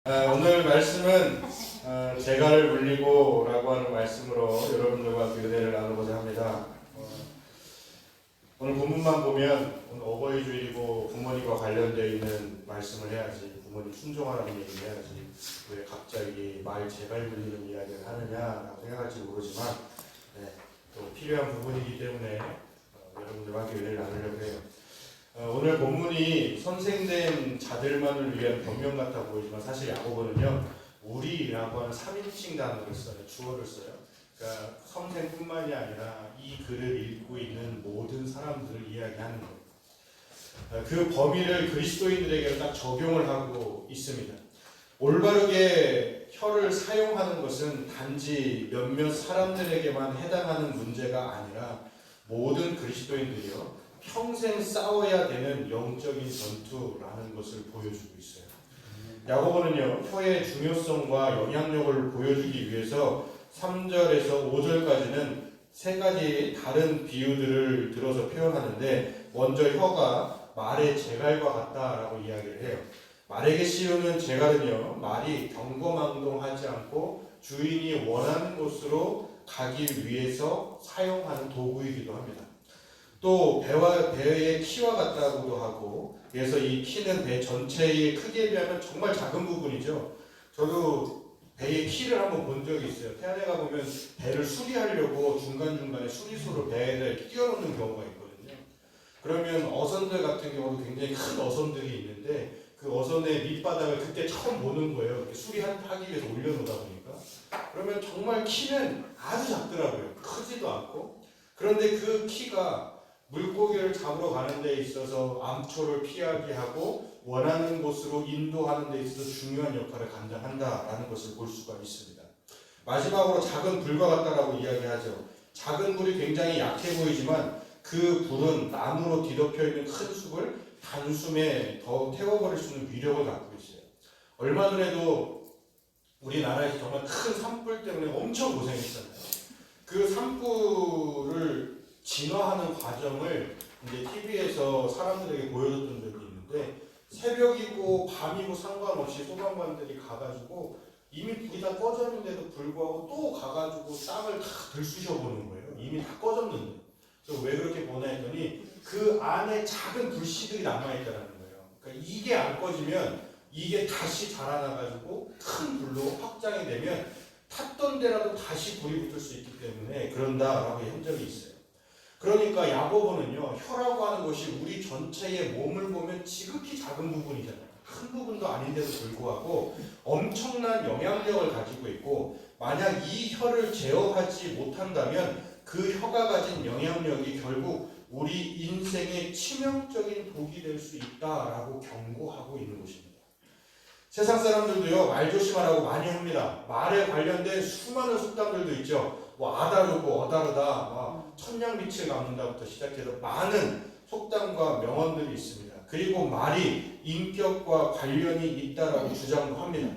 오늘 말씀은 재갈을 물리고 라고 하는 말씀으로 여러분들과 은혜를 나누고자 합니다. 오늘 본문만 보면 오늘 어버이주일이고 부모님과 관련되어 있는 말씀을 해야지, 부모님 순종하라는 얘기를 해야지 왜 갑자기 말 재갈 물리는 이야기를 하느냐라고 생각할지 모르지만 또 필요한 부분이기 때문에 여러분들과 함께 은혜를 나누려고 해요. 오늘 본문이 선생된 자들만을 위한 변명 같아 보이지만 사실 야고보는요 우리라고 하는 3인칭 단어를 써요. 주어를 써요. 그러니까 선생뿐만이 아니라 이 글을 읽고 있는 모든 사람들을 이야기하는 거예요. 그 범위를 그리스도인들에게 딱 적용을 하고 있습니다. 올바르게 혀를 사용하는 것은 단지 몇몇 사람들에게만 해당하는 문제가 아니라 모든 그리스도인들이요 평생 싸워야 되는 영적인 전투라는 것을 보여주고 있어요. 야고보는요 혀의 중요성과 영향력을 보여주기 위해서 3절에서 5절까지는 세 가지 다른 비유들을 들어서 표현하는데, 먼저 혀가 말의 재갈과 같다라고 이야기를 해요. 말에게 씌우는 재갈은요 말이 경거망동하지 않고 주인이 원하는 곳으로 가기 위해서 사용하는 도구이기도 합니다. 또 배의 키와 같다고도 하고, 그래서 이 키는 배 전체의 크기에 비하면 정말 작은 부분이죠. 저도 배의 키를 한번 본 적이 있어요. 태안에 가보면 배를 수리하려고 중간중간에 수리소로 배를 끼워놓는 경우가 있거든요. 그러면 어선들 같은 경우도 굉장히 큰 어선들이 있는데 그 어선의 밑바닥을 그때 처음 보는 거예요. 수리하기 위해서 올려놓다 보니까. 그러면 정말 키는 아주 작더라고요. 크지도 않고. 그런데 그 키가 물고기를 잡으러 가는 데 있어서 암초를 피하게 하고 원하는 곳으로 인도하는 데 있어서 중요한 역할을 감당한다라는 것을 볼 수가 있습니다. 마지막으로 작은 불과 같다라고 이야기하죠. 작은 불이 굉장히 약해 보이지만 그 불은 나무로 뒤덮여 있는 큰 숲을 단숨에 더 태워버릴 수 있는 위력을 갖고 있어요. 얼마 전에도 우리나라에서 정말 큰 산불 때문에 엄청 고생했잖아요. 그 산불을 진화하는 과정을 이제 TV에서 사람들에게 보여줬던 적이 있는데, 새벽이고 밤이고 상관없이 소방관들이 가가지고 이미 불이 다 꺼졌는데도 불구하고 또 가가지고 땅을 다 들쑤셔 보는 거예요. 이미 다 꺼졌는데. 그래서 왜 그렇게 보나 했더니 그 안에 작은 불씨들이 남아있다는 거예요. 그러니까 이게 안 꺼지면 이게 다시 자라나가지고 큰 불로 확장이 되면 탔던 데라도 다시 불이 붙을 수 있기 때문에 그런다라고 한 적이 있어요. 그러니까 야고보는요 혀라고 하는 것이 우리 전체의 몸을 보면 지극히 작은 부분이잖아요. 큰 부분도 아닌데도 불구하고 엄청난 영향력을 가지고 있고, 만약 이 혀를 제어하지 못한다면 그 혀가 가진 영향력이 결국 우리 인생의 치명적인 독이 될 수 있다라고 경고하고 있는 것입니다. 세상 사람들도요 말 조심하라고 많이 합니다. 말에 관련된 수많은 속담들도 있죠. 뭐 아다르고 어다르다, 천냥빛을 감는다부터 시작해서 많은 속담과 명언들이 있습니다. 그리고 말이 인격과 관련이 있다라고 주장도 합니다.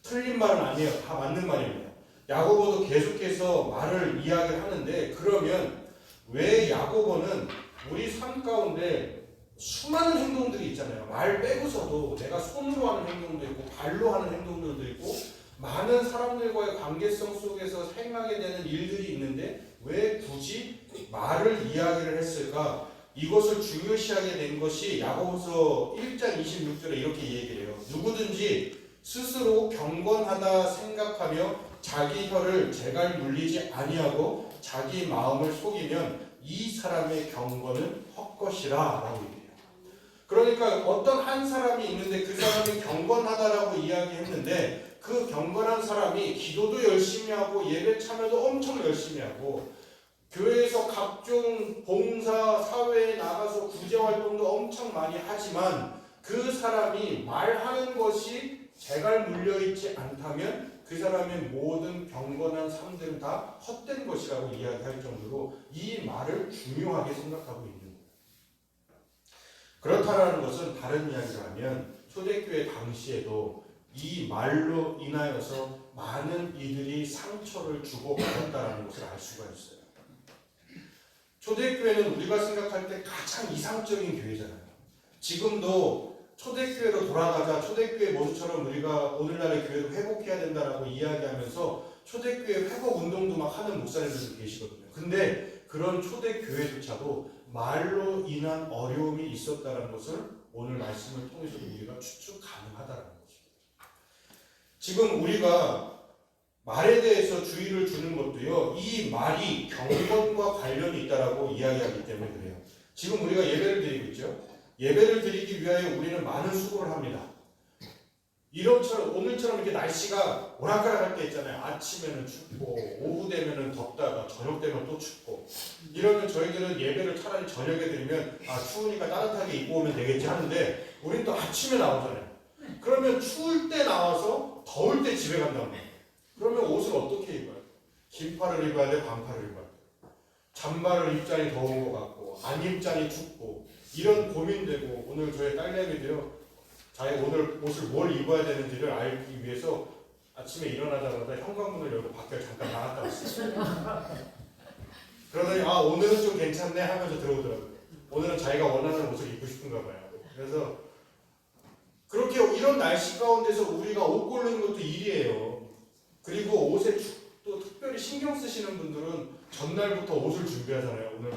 틀린 말은 아니에요. 다 맞는 말입니다. 야고보도 계속해서 말을 이야기를 하는데, 그러면 왜 야고보는 우리 삶 가운데 수많은 행동들이 있잖아요. 말 빼고서도 내가 손으로 하는 행동도 있고 발로 하는 행동들도 있고 많은 사람들과의 관계성 속에서 행하게 되는 일들이 있는데 왜 굳이 말을 이야기를 했을까? 이것을 중요시하게 된 것이 야고보서 1장 26절에 이렇게 얘기를 해요. 누구든지 스스로 경건하다 생각하며 자기 혀를 재갈 물리지 아니하고 자기 마음을 속이면 이 사람의 경건은 헛것이라 라고 얘기해요. 그러니까 어떤 한 사람이 있는데 그 사람이 경건하다라고 이야기했는데 그 경건한 사람이 기도도 열심히 하고 예배 참여도 엄청 열심히 하고 교회에서 각종 봉사 사회에 나가서 구제활동도 엄청 많이 하지만 그 사람이 말하는 것이 재갈 물려있지 않다면 그 사람의 모든 경건한 삶들은 다 헛된 것이라고 이야기할 정도로 이 말을 중요하게 생각하고 있는 거예요. 그렇다라는 것은 다른 이야기를 하면 초대교회 당시에도 이 말로 인하여서 많은 이들이 상처를 주고받았다는 것을 알 수가 있어요. 초대교회는 우리가 생각할 때 가장 이상적인 교회잖아요. 지금도 초대교회로 돌아가자, 초대교회 모습처럼 우리가 오늘날의 교회를 회복해야 된다라고 이야기하면서 초대교회 회복 운동도 막 하는 목사님들도 계시거든요. 근데 그런 초대교회조차도 말로 인한 어려움이 있었다는 것을 오늘 말씀을 통해서 우리가 추측 가능하다는 것입니다. 지금 우리가 말에 대해서 주의를 주는 것도요, 이 말이 경건과 관련이 있다라고 이야기하기 때문에 그래요. 지금 우리가 예배를 드리고 있죠. 예배를 드리기 위하여 우리는 많은 수고를 합니다. 오늘처럼 이렇게 날씨가 오락가락할 때 있잖아요. 아침에는 춥고 오후 되면은 덥다가 저녁 되면 또 춥고 이러면 저희들은 예배를 차라리 저녁에 드리면 추우니까 따뜻하게 입고 오면 되겠지 하는데 우린 또 아침에 나오잖아요. 그러면 추울 때 나와서 더울 때 집에 간단 말이에요. 그러면 옷을 어떻게 입어요? 긴팔을 입어야 돼? 반팔을 입어야 돼? 잠바를 입자니 더운 것 같고 안 입자니 춥고 이런 고민되고 오늘 저희 딸내미들요. 자기 오늘 옷을 뭘 입어야 되는지를 알기 위해서 아침에 일어나자마자 현관문을 열고 밖에 잠깐 나갔다 왔어요. 그러더니 오늘은 좀 괜찮네 하면서 들어오더라고요. 오늘은 자기가 원하는 옷을 입고 싶은가 봐요. 그래서 그렇게 이런 날씨 가운데서 우리가 옷 고르는 것도 일이에요. 그리고 옷에 또 특별히 신경 쓰시는 분들은 전날부터 옷을 준비하잖아요. 오늘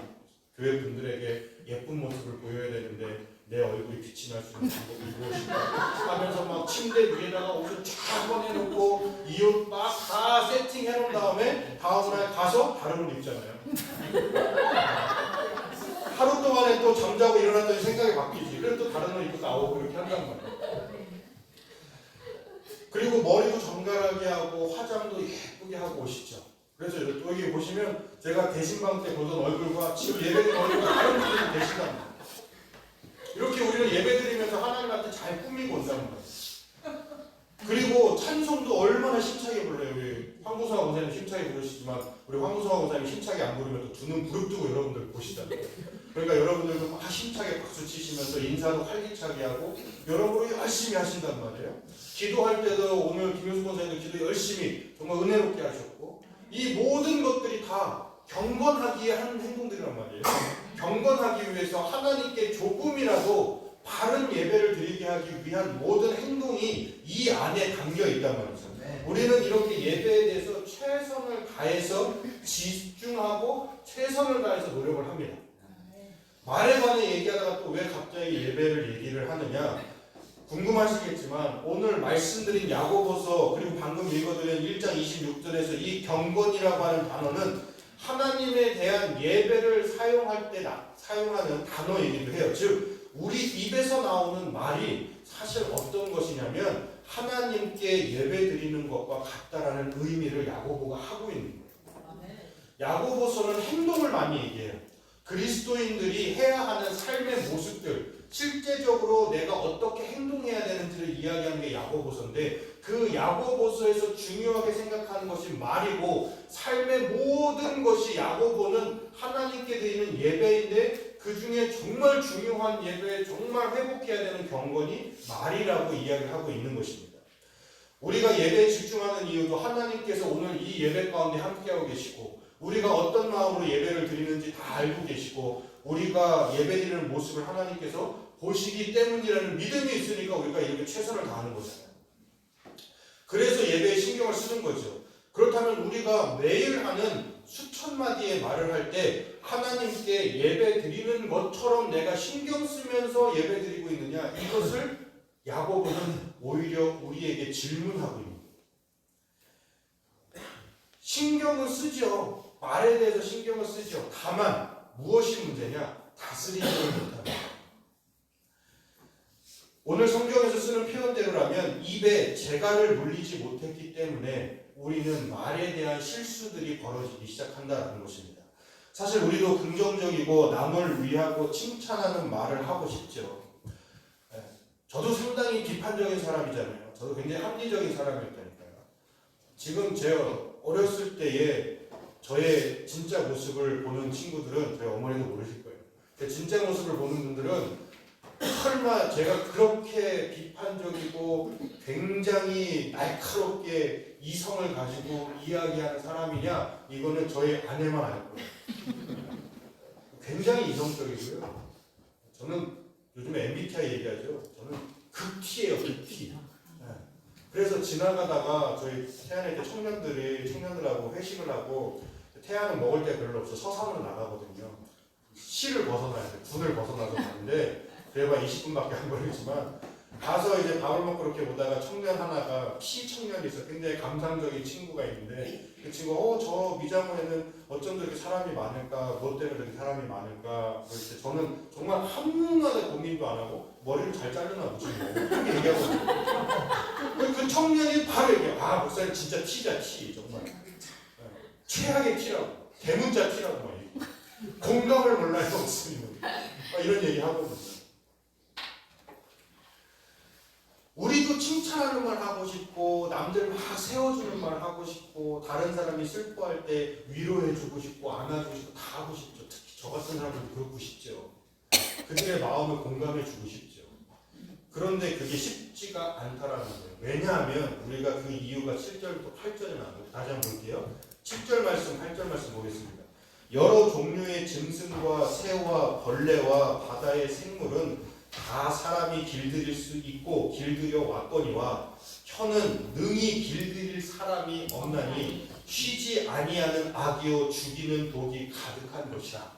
교회 분들에게 예쁜 모습을 보여야 되는데 내 얼굴이 빛이 날 수 있는 방법이 무엇인가 하면서 막 침대 위에다가 옷을 쫙 꺼내놓고 이 옷 막 다 세팅해 놓은 다음에 다음날 가서 다른 옷 입잖아요. 하루 동안에 또 잠자고 일어났더니 생각이 바뀌지. 그래서 또 다른 옷 입고 나오고 그렇게 한단 말이에요. 그리고 머리도 정갈하게 하고 화장도 예쁘게 하고 오시죠. 그래서 여기 보시면 제가 대신방 때 보던 얼굴과 지금 예배드린 얼굴과 다른 분들이 계시단 말이에요. 이렇게 우리는 예배드리면서 하나님 앞에 잘 꾸미고 온단 말이에요. 그리고 찬송도 얼마나 힘차게 불러요. 우리 황구성화 원사님 힘차게 부르시지만 우리 황구성화 원사님 힘차게 안 부르면 또 두 눈 부릅뜨고 여러분들 보시잖아요. 그러니까 여러분들도 막 힘차게 박수 치시면서 인사도 활기차게 하고 여러분이 열심히 하신단 말이에요. 기도할 때도 오늘 김효수 원사님도 기도 열심히 정말 은혜롭게 하셨고 이 모든 것들이 다 경건하기에 하는 행동들이란 말이에요. 경건하기 위해서 하나님께 조금이라도 바른 예배를 드리게 하기 위한 모든 행동이 이 안에 담겨 있단 말이죠. 우리는 이렇게 예배에 대해서 최선을 다해서 집중하고 최선을 다해서 노력을 합니다. 말에 관해 얘기하다가 또 왜 갑자기 예배를 얘기를 하느냐 궁금하시겠지만 오늘 말씀드린 야고보서 그리고 방금 읽어드린 1장 26절에서 이 경건이라고 하는 단어는 하나님에 대한 예배를 사용할 때 사용하는 단어이기도 해요. 즉 우리 입에서 나오는 말이 사실 어떤 것이냐면 하나님께 예배드리는 것과 같다라는 의미를 야고보가 하고 있는 거예요. 야고보서는 행동을 많이 얘기해요. 그리스도인들이 해야 하는 삶의 모습들, 실제적으로 내가 어떻게 행동해야 되는지를 이야기하는 게 야고보서인데 그 야고보서에서 중요하게 생각하는 것이 말이고 삶의 모든 것이 야고보는 하나님께 드리는 예배인데 그 중에 정말 중요한 예배, 정말 회복해야 되는 경건이 말이라고 이야기를 하고 있는 것입니다. 우리가 예배에 집중하는 이유도 하나님께서 오늘 이 예배 가운데 함께하고 계시고 우리가 어떤 마음으로 예배를 드리는지 다 알고 계시고 우리가 예배드리는 모습을 하나님께서 보시기 때문이라는 믿음이 있으니까 우리가 이렇게 최선을 다하는 거잖아요. 그래서 예배에 신경을 쓰는 거죠. 그렇다면 우리가 매일 하는 수천 마디의 말을 할 때 하나님께 예배 드리는 것처럼 내가 신경 쓰면서 예배 드리고 있느냐 이것을 야고보는 오히려 우리에게 질문하고 있는 거예요. 신경은 쓰죠. 말에 대해서 신경을 쓰죠. 다만 무엇이 문제냐? 다스리지를 못합니다. 오늘 성경에서 쓰는 표현대로라면 입에 재갈을 물리지 못했기 때문에 우리는 말에 대한 실수들이 벌어지기 시작한다는 것입니다. 사실 우리도 긍정적이고 남을 위하고 칭찬하는 말을 하고 싶죠. 저도 상당히 비판적인 사람이잖아요. 저도 굉장히 합리적인 사람이었다니까요. 지금 제 어렸을 때의 저의 진짜 모습을 보는 친구들은 저희 어머니도 모르실 거예요. 제 진짜 모습을 보는 분들은 설마 제가 그렇게 비판적이고 굉장히 날카롭게 이성을 가지고 이야기하는 사람이냐? 이거는 저희 아내만 알 거예요. 굉장히 이성적이고요. 저는 요즘에 MBTI 얘기하죠. 저는 극T예요, 극T. 네. 그래서 지나가다가 저희 태안에 청년들하고 회식을 하고 태안은 먹을 게 별로 없어 서산으로 나가거든요. 시를 벗어나야 돼. 군을 벗어나서 가는데 그래봐 20분밖에 안 걸리지만 가서 이제 밥을 먹고 그렇게 보다가 청년 하나가 피청년이 있어. 굉장히 감상적인 친구가 있는데 그 친구가 저 미장원에는 어쩜 저렇게 사람이 많을까, 뭐 때문에 저렇게 사람이 많을까. 그럴 때 저는 정말 한나의 고민도 안 하고 머리를 잘 자르나 보지 뭐 이렇게 얘기하거든요. 그 청년이 바로 얘기해요. 목사님 진짜 T자 T 정말 최악의 T라고, 대문자 T라고 막 얘기해. 공감을 몰라요 목사님은. 이런 얘기 하거든요. 우리도 칭찬하는 말 하고 싶고 남들 막 세워주는 말 하고 싶고 다른 사람이 슬퍼할 때 위로해주고 싶고 안아주고 싶고 다 하고 싶죠. 특히 저 같은 사람들도 그렇고 싶죠. 그들의 마음을 공감해주고 싶죠. 그런데 그게 쉽지가 않다라는 거예요. 왜냐하면 우리가 그 이유가 7절부터 8절에 나와요. 다시 한번 볼게요. 7절 말씀 8절 말씀 보겠습니다. 여러 종류의 짐승과 새와 벌레와 바다의 생물은 다 사람이 길들일 수 있고 길들여 왔거니와 혀는 능히 길들일 사람이 없나니 쉬지 아니하는 악이요 죽이는 독이 가득한 것이라.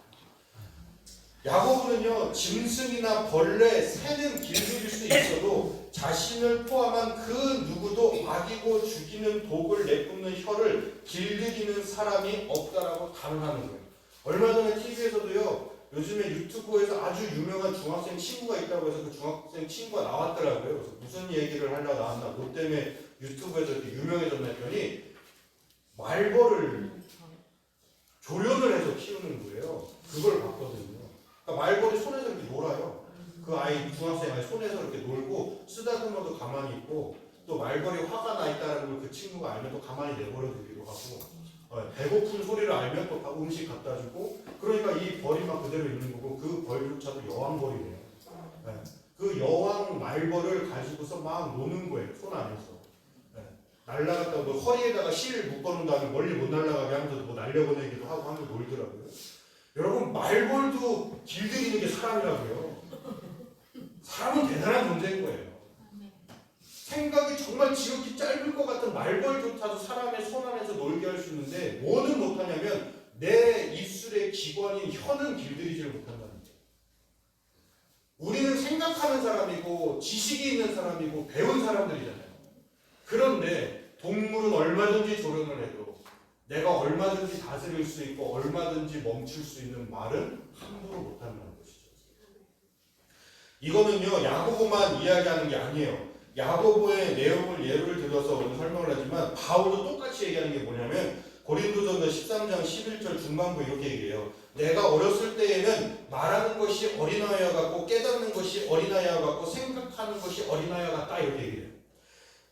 야고보는요 짐승이나 벌레, 새는 길들일 수 있어도 자신을 포함한 그 누구도 악이고 죽이는 독을 내뿜는 혀를 길들이는 사람이 없다라고 단언하는 거예요. 얼마 전에 TV에서도요 요즘에 유튜브에서 아주 유명한 중학생 친구가 있다고 해서 그 중학생 친구가 나왔더라고요. 그래서 무슨 얘기를 하려고 나왔나, 뭐 때문에 유튜브에서 이렇게 유명해졌나 했더니 말벌을 조련을 해서 키우는 거예요. 그걸 봤거든요. 그러니까 말벌이 손에서 이렇게 놀아요. 그 아이, 중학생 아이 손에서 이렇게 놀고 쓰다듬어도 가만히 있고 또 말벌이 화가 나 있다는 걸 그 친구가 알면 또 가만히 내버려 두기도 하고 배고픈 소리를 알면 또 음식 갖다 주고 그러니까 이 벌이 막 그대로 있는 거고 그 벌조차도 여왕벌이래요. 그 여왕 말벌을 가지고서 막 노는 거예요. 손 안에서. 날라갔다가 뭐 허리에다가 실 묶어놓은 다음에 멀리 못 날아가게 하면서 뭐 날려보내기도 하고 하면서 놀더라고요. 여러분 말벌도 길들이는 게 사람이라고요. 사람은 대단한 존재인 거예요. 생각이 정말 지극히 짧을 것 같은 말벌조차도 사람의 손 안에서 놀게 할 수 있는데 뭐는 못하냐면 내 입술의 기관인 혀는 길들이지를 못한다는 거예요. 우리는 생각하는 사람이고 지식이 있는 사람이고 배운 사람들이잖아요. 그런데 동물은 얼마든지 조련을 해도 내가 얼마든지 다스릴 수 있고 얼마든지 멈출 수 있는 말은 함부로 못한다는 것이죠. 이거는요 야고보만 이야기하는 게 아니에요. 야고보의 내용을 예를 들어서 오늘 설명을 하지만 바울도 똑같이 얘기하는 게 뭐냐면 고린도전서 13장 11절 중반부 이렇게 얘기해요. 내가 어렸을 때에는 말하는 것이 어린아이와 같고 깨닫는 것이 어린아이와 같고 생각하는 것이 어린아이와 같다 이렇게 얘기해요.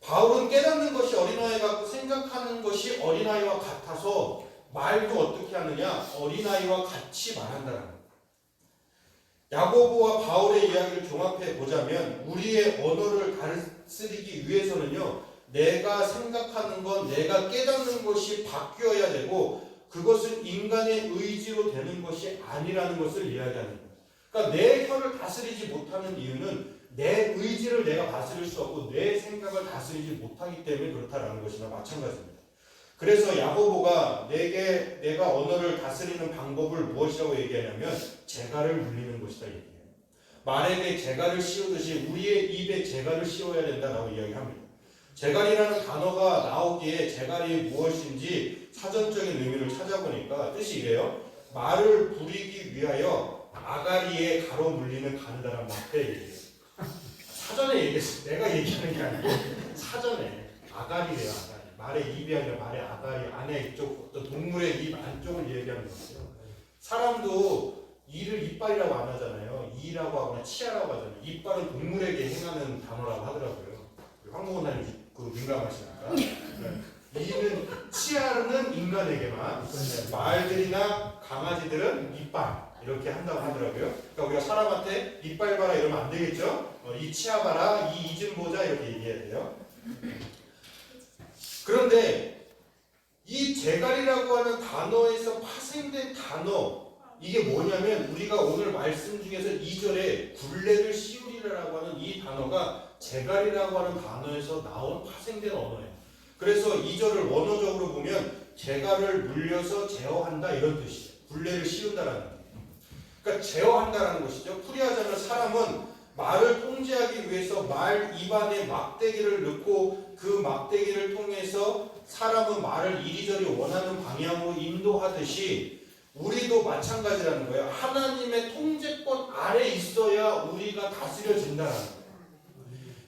바울은 깨닫는 것이 어린아이 같고 생각하는 것이 어린아이와 같아서 말도 어떻게 하느냐 어린아이와 같이 말한다는 거예요. 야고보와 바울의 이야기를 종합해 보자면 우리의 언어를 다스리기 위해서는요 내가 생각하는 것, 내가 깨닫는 것이 바뀌어야 되고 그것은 인간의 의지로 되는 것이 아니라는 것을 이야기하는 거예요. 그러니까 내 혀를 다스리지 못하는 이유는 내 의지를 내가 다스릴 수 없고 내 생각을 다스리지 못하기 때문에 그렇다라는 것이나 마찬가지입니다. 그래서 야고보가 내가 언어를 다스리는 방법을 무엇이라고 얘기하냐면 재갈을 물리는 것이다 얘기해요. 말에게 재갈을 씌우듯이 우리의 입에 재갈을 씌워야 된다라고 이야기합니다. 재갈이라는 단어가 나오기에 재갈이 무엇인지 사전적인 의미를 찾아보니까 뜻이 이래요. 말을 부리기 위하여 아가리에 가로 물리는 가느다란 말때 얘기해요. 사전에 얘기했어요. 내가 얘기하는 게 아니고 사전에 아가리래요. 아가리. 말의 입이 아니라 말의 아가리 안에 이쪽 어떤 동물의 입 안쪽을 얘기하는 거예요. 사람도 이를 이빨이라고 안 하잖아요. 이라고 하거나 치아라고 하잖아요. 이빨은 동물에게 행하는 단어라고 하더라고요. 황보건사님 그 민감하시니까. 이는 치아는 인간에게만, 말들이나 강아지들은 이빨 이렇게 한다고 하더라고요. 그러니까 우리가 사람한테 이빨 봐라 이러면 안 되겠죠. 이 치아 봐라, 이 이좀 보자 이렇게 얘기해야 돼요. 그런데 이 재갈이라고 하는 단어에서 파생된 단어 이게 뭐냐면 우리가 오늘 말씀 중에서 2절에 굴레를 씌우리라고 하는 이 단어가 제갈이라고 하는 단어에서 나온 파생된 언어예요. 그래서 2절을 원어적으로 보면 제갈을 물려서 제어한다 이런 뜻이에요. 굴레를 씌운다라는 거예요. 그러니까 제어한다라는 것이죠. 풀이하자면 사람은 말을 통제하기 위해서 말 입안에 막대기를 넣고 그 막대기를 통해서 사람은 말을 이리저리 원하는 방향으로 인도하듯이 우리도 마찬가지라는 거예요. 하나님의 통제권 아래 있어야 우리가 다스려진다는 거예요.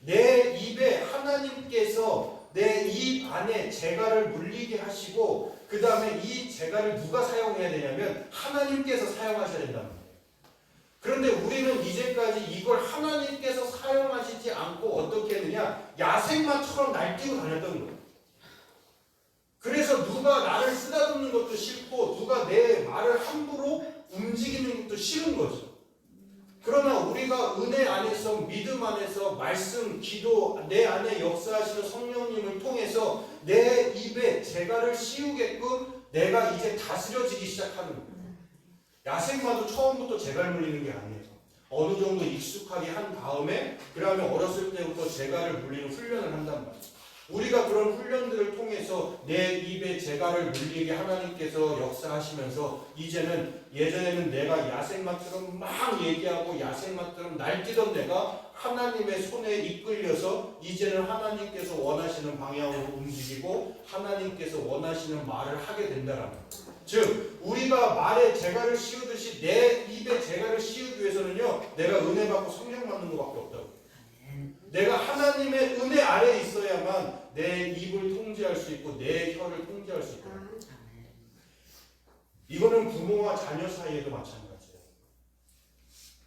내 입에 하나님께서 내 입 안에 제갈을 물리게 하시고 그 다음에 이 제갈을 누가 사용해야 되냐면 하나님께서 사용하셔야 된다는 거예요. 그런데 우리는 이제까지 이걸 하나님께서 사용하시지 않고 어떻게 했느냐? 야생마처럼 날뛰고 다녔던 거예요. 그래서 누가 나를 쓰다듬는 것도 싫고 누가 내 말을 함부로 움직이는 것도 싫은 거죠. 그러나 우리가 은혜 안에서 믿음 안에서 말씀, 기도 내 안에 역사하시는 성령님을 통해서 내 입에 제갈을 씌우게끔 내가 이제 다스려지기 시작하는 거예요. 야생마도 처음부터 제갈 물리는 게 아니에요. 어느 정도 익숙하게 한 다음에 그 다음에 어렸을 때부터 제갈을 물리는 훈련을 한단 말이에요. 우리가 그런 훈련들을 통해서 내 입에 제갈을 물리게 하나님께서 역사하시면서 이제는 예전에는 내가 야생마처럼 막 얘기하고 야생마처럼 날뛰던 내가 하나님의 손에 이끌려서 이제는 하나님께서 원하시는 방향으로 움직이고 하나님께서 원하시는 말을 하게 된다는 거예요. 즉 우리가 말에 제갈을 씌우듯이 내 입에 제갈을 씌우기 위해서는요 내가 은혜 받고 성령 받는 것밖에 없다고. 내가 하나님의 은혜 아래에 있어야만 내 입을 통제할 수 있고 내 혀를 통제할 수 있다. 이거는 부모와 자녀 사이에도 마찬가지예요.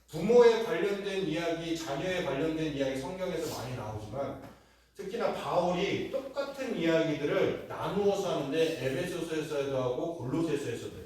부모에 관련된 이야기, 자녀에 관련된 이야기 성경에서 많이 나오지만 특히나 바울이 똑같은 이야기들을 나누어서 하는데 에베소서에서도 하고 골로새서에서도 해요.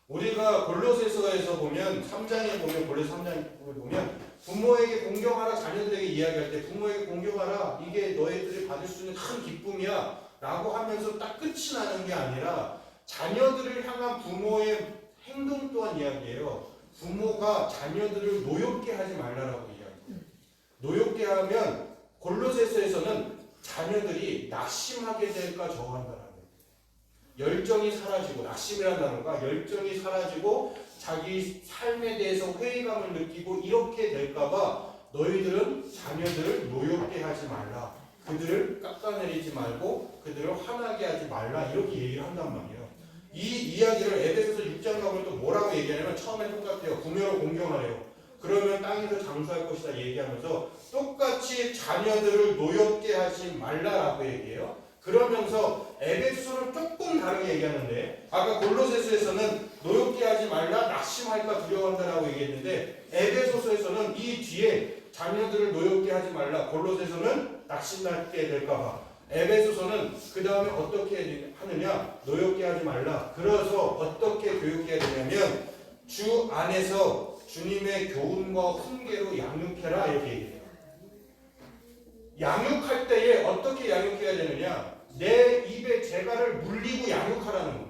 우리가 골로새서에서 보면 3장에 보면 골로새 3장에 보면 부모에게 공경하라 자녀들에게 이야기할 때 부모에게 공경하라 이게 너희들이 받을 수 있는 큰 기쁨이야 라고 하면서 딱 끝이 나는 게 아니라 자녀들을 향한 부모의 행동 또한 이야기해요. 부모가 자녀들을 노엽게 하지 말라라고 이야기해요. 노엽게 하면 골로새서에서는 자녀들이 낙심하게 될까 저한다라는 거예요. 열정이 사라지고 낙심이라는 단어가 열정이 사라지고 자기 삶에 대해서 회의감을 느끼고 이렇게 될까봐 너희들은 자녀들을 노엽게 하지 말라. 그들을 깎아내리지 말고 그들을 화나게 하지 말라. 이렇게 얘기를 한단 말이에요. 이 이야기를 에베소서 6장 가면 또 뭐라고 얘기하냐면 처음에 똑같아요. 구매로 공경하래요. 그러면 땅에서 장수할 것이다 얘기하면서 똑같이 자녀들을 노엽게 하지 말라라고 얘기해요. 그러면서 에베소서는 조금 다르게 얘기하는데 아까 골로새서에서는 노엽게 하지 말라 낙심할까 두려워한다라고 얘기했는데 에베소서에서는 이 뒤에 자녀들을 노엽게 하지 말라 골로새서는 낙심나게 될까봐 에베소서는 그 다음에 어떻게 하느냐 노엽게 하지 말라. 그래서 어떻게 교육해야 되냐면 주 안에서 주님의 교훈과 훈계로 양육해라 이렇게 얘기해요. 양육할 때에 어떻게 양육해야 되느냐? 내 입에 제갈을 물리고 양육하라는 거예요.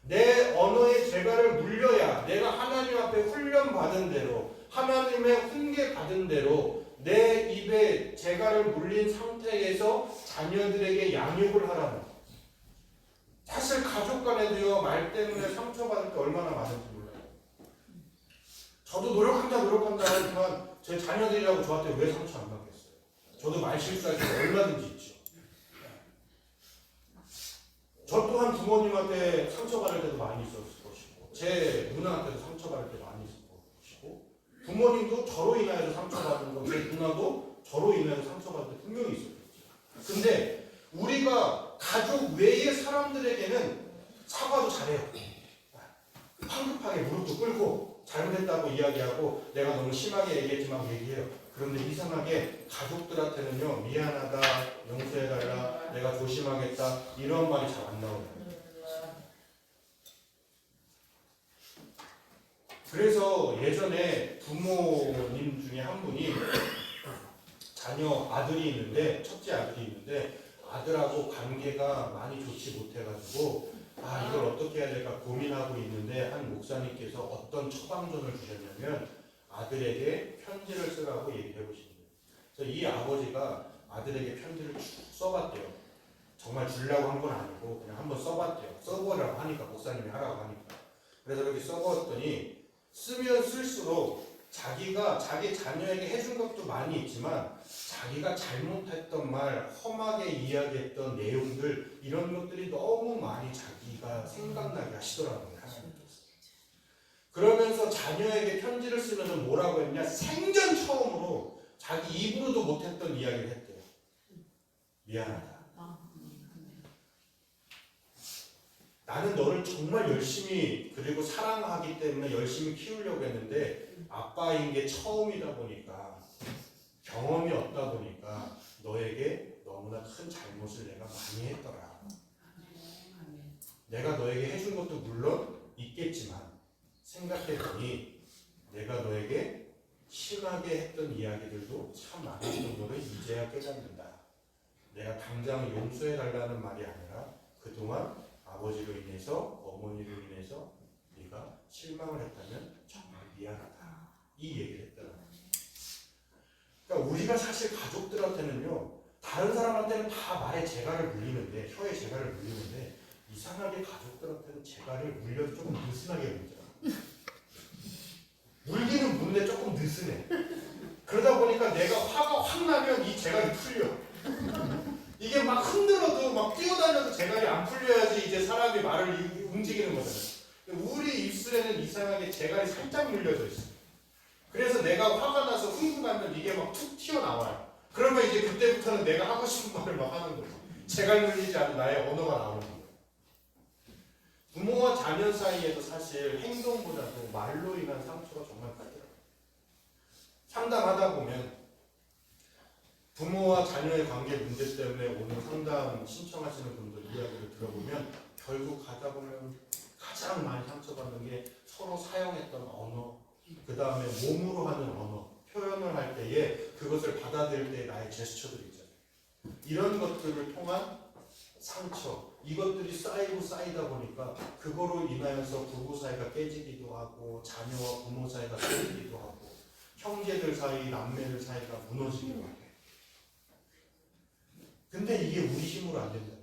내 언어에 제갈을 물려야 내가 하나님 앞에 훈련받은 대로 하나님의 훈계 받은 대로 내 입에 제갈을 물린 상태에서 자녀들에게 양육을 하라는 거예요. 사실 가족 간에도요 말 때문에 상처받을 때 얼마나 많은지 몰라요. 저도 노력한다 하지만 제 자녀들이라고 저한테 왜 상처 안 받겠어요? 저도 말 실수할 때 얼마든지 있죠. 저 또한 부모님한테 상처받을 때도 많이 있었을 것이고 제 누나한테도 상처받을 때 많이 있었을 것이고 부모님도 저로 인하여서 상처받은 거 제 누나도 저로 인하여서 상처받을 때 분명히 있었겠죠. 근데 우리가 가족 외의 사람들에게는 사과도 잘해요. 황급하게 무릎도 꿇고 잘못했다고 이야기하고 내가 너무 심하게 얘기했지만 얘기해요. 그런데 이상하게 가족들한테는요 미안하다, 용서해달라, 내가 조심하겠다 이런 말이 잘 안 나오요. 그래서 예전에 부모님 중에 한 분이 자녀 아들이 있는데 첫째 아들이 있는데 아들하고 관계가 많이 좋지 못해가지고 이걸 어떻게 해야 될까 고민하고 있는데 한 목사님께서 어떤 처방전을 주셨냐면 아들에게 편지를 쓰라고 얘기해 보신 거예요. 그래서 이 아버지가 아들에게 편지를 쭉 써봤대요. 정말 주려고 한 건 아니고 그냥 한번 써봤대요. 써보라고 하니까 목사님이 하라고 하니까. 그래서 그렇게 써봤더니 쓰면 쓸수록 자기가 자기 자녀에게 해준 것도 많이 있지만 자기가 잘못했던 말, 험하게 이야기했던 내용들 이런 것들이 너무 많이 자기가 생각나게 하시더라고요. 하나님께서. 그러면서 자녀에게 편지를 쓰면서 뭐라고 했냐? 생전 처음으로 자기 입으로도 못했던 이야기를 했대요. 미안하다. 나는 너를 정말 열심히 그리고 사랑하기 때문에 열심히 키우려고 했는데 아빠인 게 처음이다 보니까 경험이 없다 보니까 너에게 너무나 큰 잘못을 내가 많이 했더라. 내가 너에게 해준 것도 물론 있겠지만 생각해보니 내가 너에게 심하게 했던 이야기들도 참 많았던 거를 이제야 깨닫는다. 내가 당장 용서해달라는 말이 아니라 그동안 아버지로 인해서 어머니로 인해서 네가 실망을 했다면 정말 미안하다. 이 얘기를 했더라고요. 그러니까 우리가 사실 가족들한테는요 다른 사람한테는 다 말에 재갈을 물리는데 혀에 재갈을 물리는데 이상하게 가족들한테는 재갈을 물려도 조금 느슨하게 물잖아. 물기는 무는데 조금 느슨해. 그러다 보니까 내가 화가 확 나면 이 재갈이 풀려. 이게 막 흔들어도 막 뛰어다녀도 재갈이 안 풀려야지 이제 사람이 말을 움직이는 거잖아요. 우리 입술에는 이상하게 재갈이 살짝 물려져 있어요. 그래서 내가 화가 나서 흥분하면 이게 막 툭 튀어나와요. 그러면 이제 그때부터는 내가 하고 싶은 말을 막 하는 거죠. 재갈 물리지 않은 나의 언어가 나오는 거예요. 부모와 자녀 사이에도 사실 행동보다도 말로 인한 상처가 정말 크더라고요. 상담하다 보면 부모와 자녀의 관계 문제 때문에 오늘 상담 신청하시는 분들 이야기를 들어보면 결국 가다 보면 가장 많이 상처받는 게 서로 사용했던 언어, 그 다음에 몸으로 하는 언어, 표현을 할 때에 그것을 받아들일 때 나의 제스처들이 있잖아요. 이런 것들을 통한 상처, 이것들이 쌓이고 쌓이다 보니까 그거로 인하여서 부부 사이가 깨지기도 하고 자녀와 부모 사이가 깨지기도 하고 형제들 사이, 남매들 사이가 무너지기도 하고. 근데 이게 우리 힘으로 안 된다.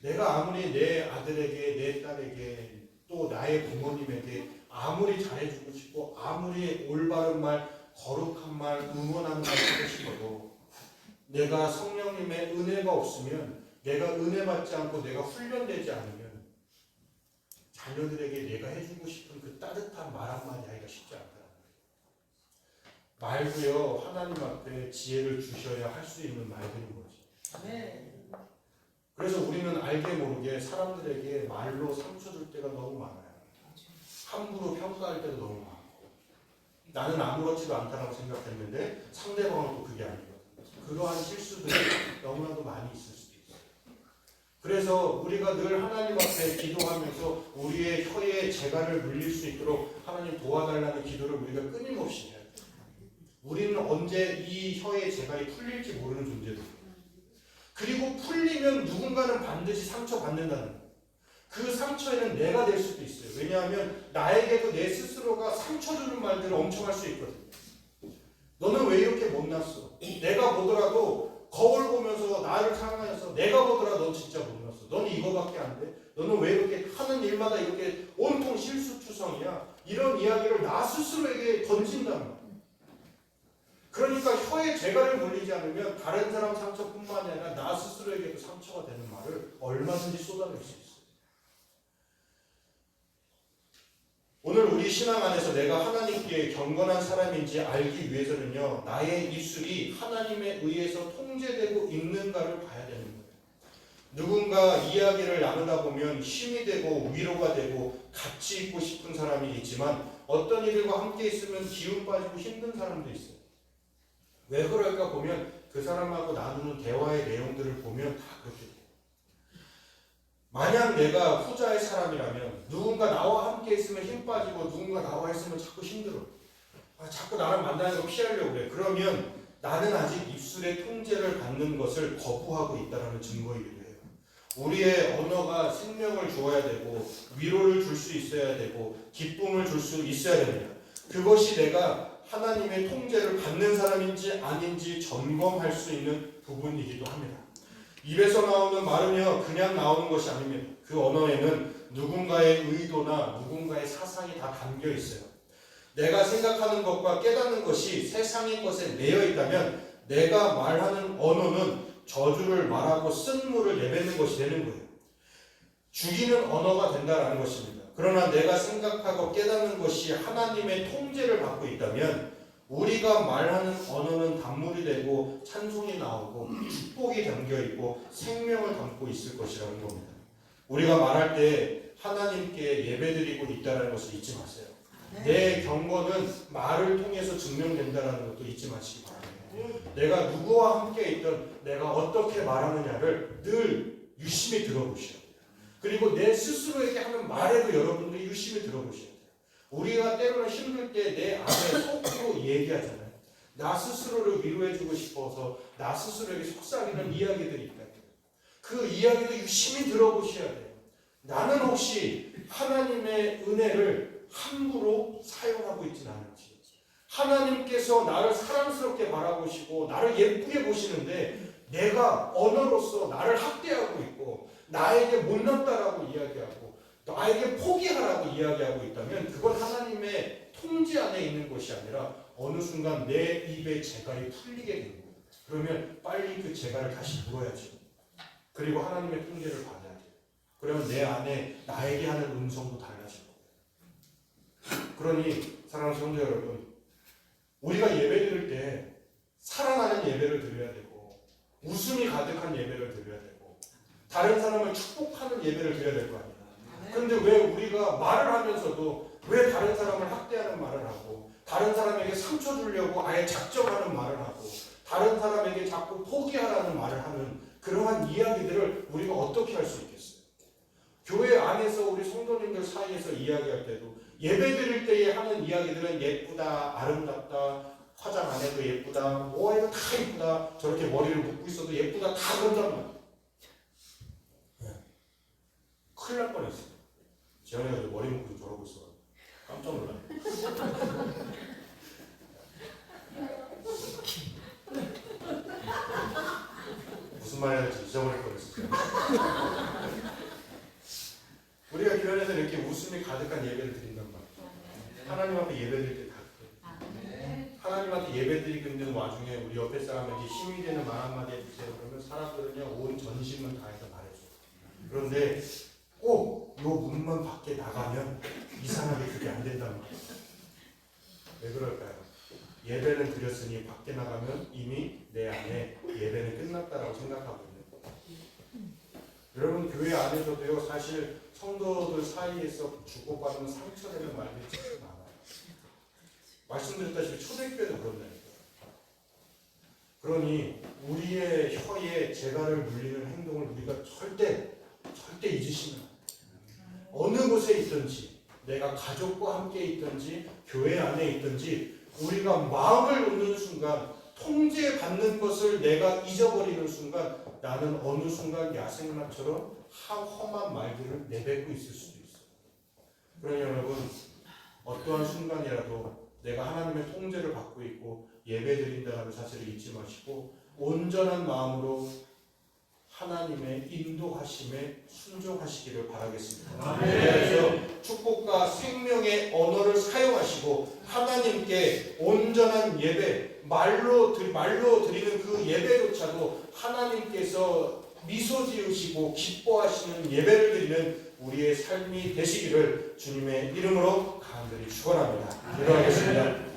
내가 아무리 내 아들에게, 내 딸에게, 또 나의 부모님에게 아무리 잘해주고 싶고 아무리 올바른 말, 거룩한 말, 응원하는 말 하고 싶어도 내가 성령님의 은혜가 없으면 내가 은혜 받지 않고 내가 훈련되지 않으면 자녀들에게 내가 해주고 싶은 그 따뜻한 말 한마디 하기가 쉽지 않더라고요. 말도요 하나님 앞에 지혜를 주셔야 할 수 있는 말들인 거지. 네. 그래서 우리는 알게 모르게 사람들에게 말로 상처 줄 때가 너무 많아요. 함부로 평가할 때도 너무 많고 나는 아무렇지도 않다라고 생각했는데 상대방은 또 그게 아니거든요. 그러한 실수들이 너무나도 많이 있을 수도 있어요. 그래서 우리가 늘 하나님 앞에 기도하면서 우리의 혀에 재갈을 물릴 수 있도록 하나님 도와달라는 기도를 우리가 끊임없이 해야 돼요. 우리는 언제 이 혀의 재갈이 풀릴지 모르는 존재들이에요. 그리고 풀리면 누군가는 반드시 상처받는다는 거예요. 그 상처에는 내가 될 수도 있어요. 왜냐하면 나에게도 내 스스로가 상처 주는 말들을 엄청 할 수 있거든요. 너는 왜 이렇게 못났어? 내가 보더라도 거울 보면서 나를 사랑해서 내가 보더라도 넌 진짜 못났어. 넌 이거밖에 안 돼? 너는 왜 이렇게 하는 일마다 이렇게 온통 실수투성이야? 이런 이야기를 나 스스로에게 던진단 말이야. 그러니까 혀에 재갈을 물리지 않으면 다른 사람 상처뿐만이 아니라 나 스스로에게도 상처가 되는 말을 얼마든지 쏟아낼 수 있어요. 오늘 우리 신앙 안에서 내가 하나님께 경건한 사람인지 알기 위해서는요, 나의 입술이 하나님에 의해서 통제되고 있는가를 봐야 되는 거예요. 누군가 이야기를 나누다 보면 힘이 되고 위로가 되고 같이 있고 싶은 사람이 있지만 어떤 이들과 함께 있으면 기운 빠지고 힘든 사람도 있어요. 왜 그럴까 보면 그 사람하고 나누는 대화의 내용들을 보면 다 그렇게 돼요. 만약 내가 후자의 사람이라면 누군가 나와 함께 있으면 힘 빠지고 누군가 나와 있으면 자꾸 힘들어. 자꾸 나를 만나는 거 피하려고 그래. 그러면 나는 아직 입술의 통제를 받는 것을 거부하고 있다는 증거이기도 해요. 우리의 언어가 생명을 주어야 되고 위로를 줄 수 있어야 되고 기쁨을 줄 수 있어야 됩니다. 그것이 내가 하나님의 통제를 받는 사람인지 아닌지 점검할 수 있는 부분이기도 합니다. 입에서 나오는 말은요 그냥 나오는 것이 아닙니다. 그 언어에는 누군가의 의도나 누군가의 사상이 다 담겨 있어요. 내가 생각하는 것과 깨닫는 것이 세상의 것에 매여 있다면 내가 말하는 언어는 저주를 말하고 쓴물을 내뱉는 것이 되는 거예요. 죽이는 언어가 된다는 것입니다. 그러나 내가 생각하고 깨닫는 것이 하나님의 통제를 받고 있다면 우리가 말하는 언어는 단물이 되고 찬송이 나오고 축복이 담겨 있고 생명을 담고 있을 것이라는 겁니다. 우리가 말할 때 하나님께 예배드리고 있다는 것을 잊지 마세요. 내 경건은 말을 통해서 증명된다는 것도 잊지 마시기 바랍니다. 내가 누구와 함께 있든 내가 어떻게 말하느냐를 늘 유심히 들어보셔야 돼요. 그리고 내 스스로에게 하는 말에도 여러분들이 유심히 들어보셔야 돼요. 우리가 때로는 힘들 때 내 안에 속으로 얘기하잖아요. 나 스스로를 위로해주고 싶어서 나 스스로에게 속삭이는 이야기들이 있다. 그 이야기도 유심히 들어보셔야 돼요. 나는 혹시 하나님의 은혜를 함부로 사용하고 있지는 않은지, 하나님께서 나를 사랑스럽게 바라보시고 나를 예쁘게 보시는데 내가 언어로서 나를 학대하고 있고 나에게 못났다라고 이야기하고 나에게 포기하라고 이야기하고 있다면 그건 하나님의 통제 안에 있는 것이 아니라 어느 순간 내 입에 재갈이 풀리게 되는 거예요. 그러면 빨리 그 재갈을 다시 물어야죠. 그리고 하나님의 통제를 받아야 돼요. 그러면 내 안에 나에게 하는 음성도 달라질 거예요. 그러니 사랑하는 성도 여러분, 우리가 예배드릴 때 사랑하는 예배를 드려야 되고 웃음이 가득한 예배를 드려야 되고 다른 사람을 축복하는 예배를 드려야 될 거 아니에요. 그런데 왜 우리가 말을 하면서도 왜 다른 사람을 학대하는 말을 하고 다른 사람에게 상처 주려고 아예 작정하는 말을 하고 다른 사람에게 자꾸 포기하라는 말을 하는 그러한 이야기들을 우리가 어떻게 할 수 있겠어요? 교회 안에서 우리 성도님들 사이에서 이야기할 때도 예배드릴 때에 하는 이야기들은 예쁘다, 아름답다, 화장 안 해도 예쁘다, 뭐 해도 다 예쁘다, 저렇게 머리를 묶고 있어도 예쁘다, 다 그런단 말이에요. 네. 큰일 날 뻔했어요. 재현이가 머리 묶고 저러고 있어. 깜짝 놀랐네. 무슨 말 해야 될지 잊어버릴 뻔했어요. 우리가 교회에서 이렇게 웃음이 가득한 예배를 드린단 말이에요. 하나님 앞에 예배드릴 때 다 그래요. 하나님한테 예배드리고 있는 와중에 우리 옆에 사람에게 힘이 되는 말 한마디 해주세요. 그러면 사람들은요 온 전심을 다해서 말해줘요. 그런데 꼭 요 문만 밖에 나가면 이상하게 그게 안 된단 말이에요. 왜 그럴까요? 예배는 드렸으니 밖에 나가면 이미 내 안에 예배는 끝났다라고 생각하고 있는 거예요. 여러분 교회 안에서도요 사실 성도들 사이에서 주고받는 상처되는 말들이 참 많아요. 말씀드렸다시피 초대교회도 그런다니까요. 그러니 우리의 혀에 재갈을 물리는 행동을 우리가 절대 잊으시면 안 돼요. 어느 곳에 있든지 내가 가족과 함께 있든지 교회 안에 있든지 우리가 마음을 놓는 순간 통제받는 것을 내가 잊어버리는 순간 나는 어느 순간 야생마처럼 험한 말들을 내뱉고 있을 수도 있어요. 그러니 여러분 어떠한 순간이라도 내가 하나님의 통제를 받고 있고 예배드린다는 사실을 잊지 마시고 온전한 마음으로 하나님의 인도하심에 순종하시기를 바라겠습니다. 그래서 축복과 생명의 언어를 사용하시고 하나님께 온전한 예배, 말로 드리는 그 예배조차도 하나님께서 미소 지으시고 기뻐하시는 예배를 드리는 우리의 삶이 되시기를 주님의 이름으로 간절히 축원합니다. 기도하겠습니다.